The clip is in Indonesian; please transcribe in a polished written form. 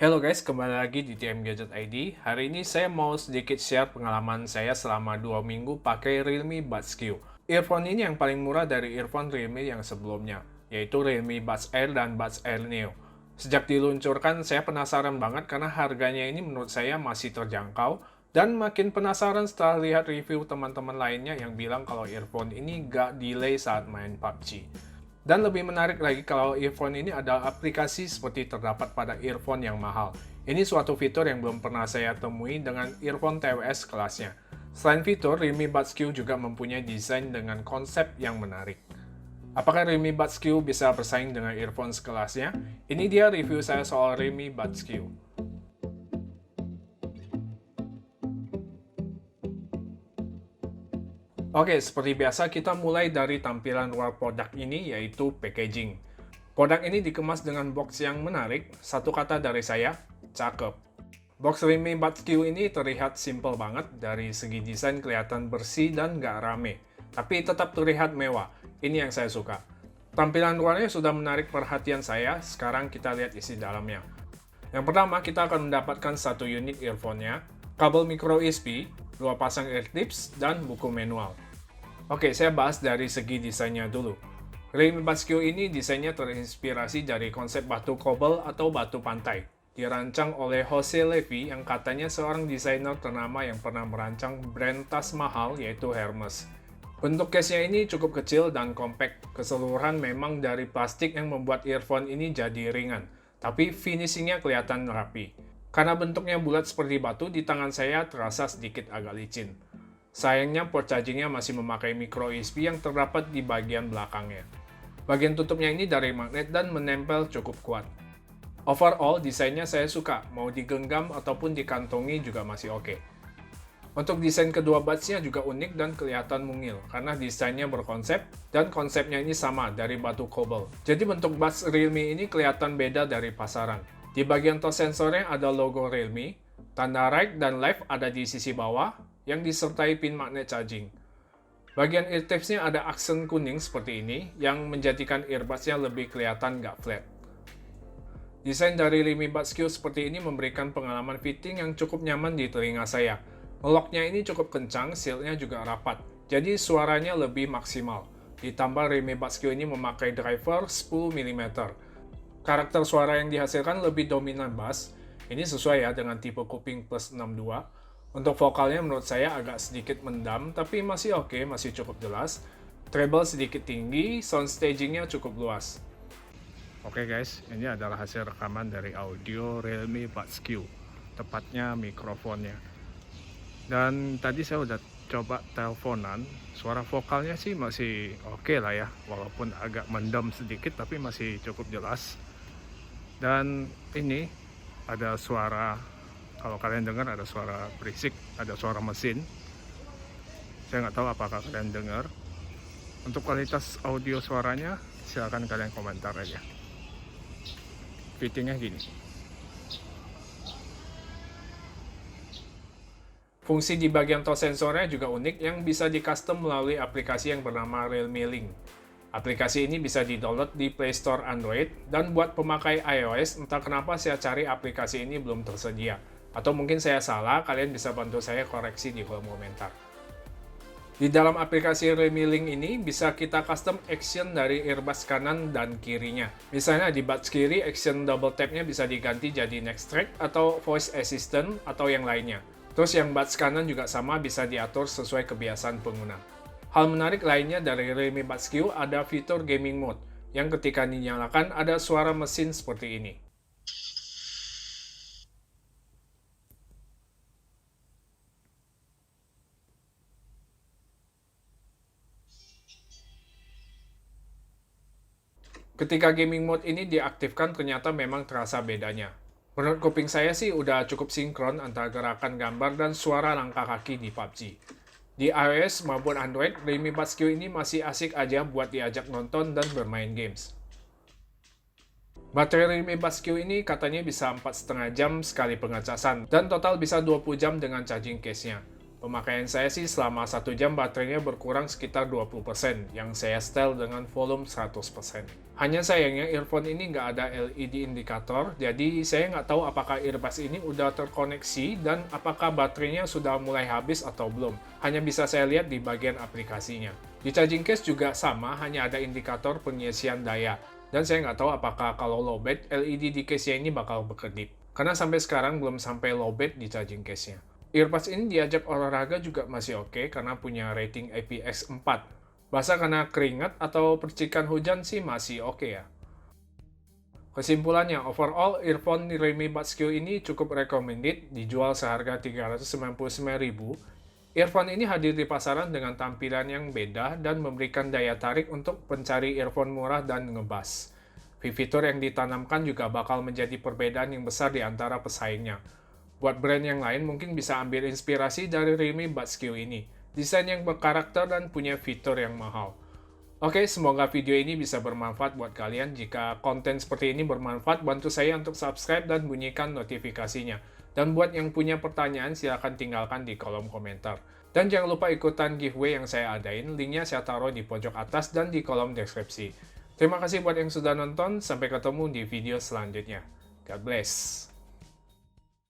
Halo guys, kembali lagi di TM Gadget ID. Hari ini saya mau sedikit share pengalaman saya selama 2 minggu pakai Realme Buds Q. Earphone ini yang paling murah dari earphone Realme yang sebelumnya, yaitu Realme Buds Air dan Buds Air Neo. Sejak diluncurkan, saya penasaran banget karena harganya ini menurut saya masih terjangkau, dan makin penasaran setelah lihat review teman-teman lainnya yang bilang kalau earphone ini gak delay saat main PUBG. Dan lebih menarik lagi kalau earphone ini ada aplikasi seperti terdapat pada earphone yang mahal. Ini suatu fitur yang belum pernah saya temui dengan earphone TWS kelasnya. Selain fitur, Realme Buds Q juga mempunyai desain dengan konsep yang menarik. Apakah Realme Buds Q bisa bersaing dengan earphone sekelasnya? Ini dia review saya soal Realme Buds Q. Oke, seperti biasa kita mulai dari tampilan luar produk ini, yaitu packaging. Produk ini dikemas dengan box yang menarik, satu kata dari saya, cakep. Box Realme Buds Q ini terlihat simple banget, dari segi desain kelihatan bersih dan nggak rame. Tapi tetap terlihat mewah, ini yang saya suka. Tampilan luarnya sudah menarik perhatian saya, sekarang kita lihat isi dalamnya. Yang pertama, kita akan mendapatkan satu unit earphone-nya, kabel micro USB, 2 pasang ear tips, dan buku manual. Oke, saya bahas dari segi desainnya dulu. Realme Buds Q ini desainnya terinspirasi dari konsep batu kobel atau batu pantai. Dirancang oleh Jose Levy yang katanya seorang desainer ternama yang pernah merancang brand tas mahal yaitu Hermes. Bentuk case-nya ini cukup kecil dan compact. Keseluruhan memang dari plastik yang membuat earphone ini jadi ringan, tapi finishingnya kelihatan rapi. Karena bentuknya bulat seperti batu, di tangan saya terasa sedikit agak licin. Sayangnya port chargingnya masih memakai micro USB yang terdapat di bagian belakangnya. Bagian tutupnya ini dari magnet dan menempel cukup kuat. Overall, desainnya saya suka, mau digenggam ataupun dikantongi juga masih oke. Untuk desain kedua buds-nya juga unik dan kelihatan mungil, karena desainnya berkonsep, dan konsepnya ini sama dari batu kobel. Jadi bentuk buds Realme ini kelihatan beda dari pasaran. Di bagian touch sensornya ada logo Realme, tanda right dan left ada di sisi bawah, yang disertai pin magnet charging. Bagian ear tips-nya ada aksen kuning seperti ini, yang menjadikan earbuds-nya lebih kelihatan nggak flat. Desain dari Realme Buds Q seperti ini memberikan pengalaman fitting yang cukup nyaman di telinga saya. Ngeloknya ini cukup kencang, seal-nya juga rapat, jadi suaranya lebih maksimal. Ditambah Realme Buds Q ini memakai driver 10 mm. Karakter suara yang dihasilkan lebih dominan bass, ini sesuai ya dengan tipe kuping plus 62. Untuk vokalnya menurut saya agak sedikit mendam, tapi masih oke, masih cukup jelas. Treble sedikit tinggi, sound stagingnya cukup luas. Oke guys, ini adalah hasil rekaman dari audio Realme Buds Q, tepatnya mikrofonnya. Dan tadi saya udah coba teleponan, suara vokalnya sih masih oke lah ya, walaupun agak mendam sedikit tapi masih cukup jelas. Dan ini ada suara, kalau kalian dengar ada suara berisik, ada suara mesin. Saya nggak tahu apakah kalian dengar. Untuk kualitas audio suaranya, silahkan kalian komentar aja. Fittingnya gini. Fungsi di bagian touch sensornya juga unik yang bisa di custom melalui aplikasi yang bernama Realme Link. Aplikasi ini bisa di-download di Play Store Android, dan buat pemakai iOS, entah kenapa saya cari aplikasi ini belum tersedia. Atau mungkin saya salah, kalian bisa bantu saya koreksi di kolom komentar. Di dalam aplikasi Realme Link ini, bisa kita custom action dari earbuds kanan dan kirinya. Misalnya di buds kiri, action double tap-nya bisa diganti jadi next track, atau voice assistant, atau yang lainnya. Terus yang buds kanan juga sama, bisa diatur sesuai kebiasaan pengguna. Hal menarik lainnya dari Realme Buds Q ada fitur gaming mode, yang ketika dinyalakan ada suara mesin seperti ini. Ketika gaming mode ini diaktifkan, ternyata memang terasa bedanya. Menurut kuping saya sih udah cukup sinkron antara gerakan gambar dan suara langkah kaki di PUBG. Di iOS maupun Android, Realme Buds Q ini masih asik aja buat diajak nonton dan bermain games. Baterai Realme Buds Q ini katanya bisa 4,5 jam sekali pengecasan, dan total bisa 20 jam dengan charging case-nya. Pemakaian saya sih selama 1 jam baterainya berkurang sekitar 20%, yang saya setel dengan volume 100%. Hanya sayangnya earphone ini nggak ada LED indikator, jadi saya nggak tahu apakah earbuds ini udah terkoneksi dan apakah baterainya sudah mulai habis atau belum. Hanya bisa saya lihat di bagian aplikasinya. Di charging case juga sama, hanya ada indikator pengisian daya. Dan saya nggak tahu apakah kalau lowbat, LED di case-nya ini bakal berkedip. Karena sampai sekarang belum sampai lowbat di charging case-nya. Earbuds ini diajak olahraga juga masih oke karena punya rating IPX4. Basah karena keringat atau percikan hujan sih masih oke ya. Kesimpulannya, overall earphone Redmi Buds Q ini cukup recommended, dijual seharga 399.000. Earphone ini hadir di pasaran dengan tampilan yang beda dan memberikan daya tarik untuk pencari earphone murah dan ngebas. Fitur yang ditanamkan juga bakal menjadi perbedaan yang besar di antara pesaingnya. Buat brand yang lain mungkin bisa ambil inspirasi dari Redmi Buds Q ini. Desain yang berkarakter dan punya fitur yang mahal. Oke, semoga video ini bisa bermanfaat buat kalian. Jika konten seperti ini bermanfaat, bantu saya untuk subscribe dan bunyikan notifikasinya. Dan buat yang punya pertanyaan, silahkan tinggalkan di kolom komentar. Dan jangan lupa ikutan giveaway yang saya adain, linknya saya taruh di pojok atas dan di kolom deskripsi. Terima kasih buat yang sudah nonton, sampai ketemu di video selanjutnya. God bless.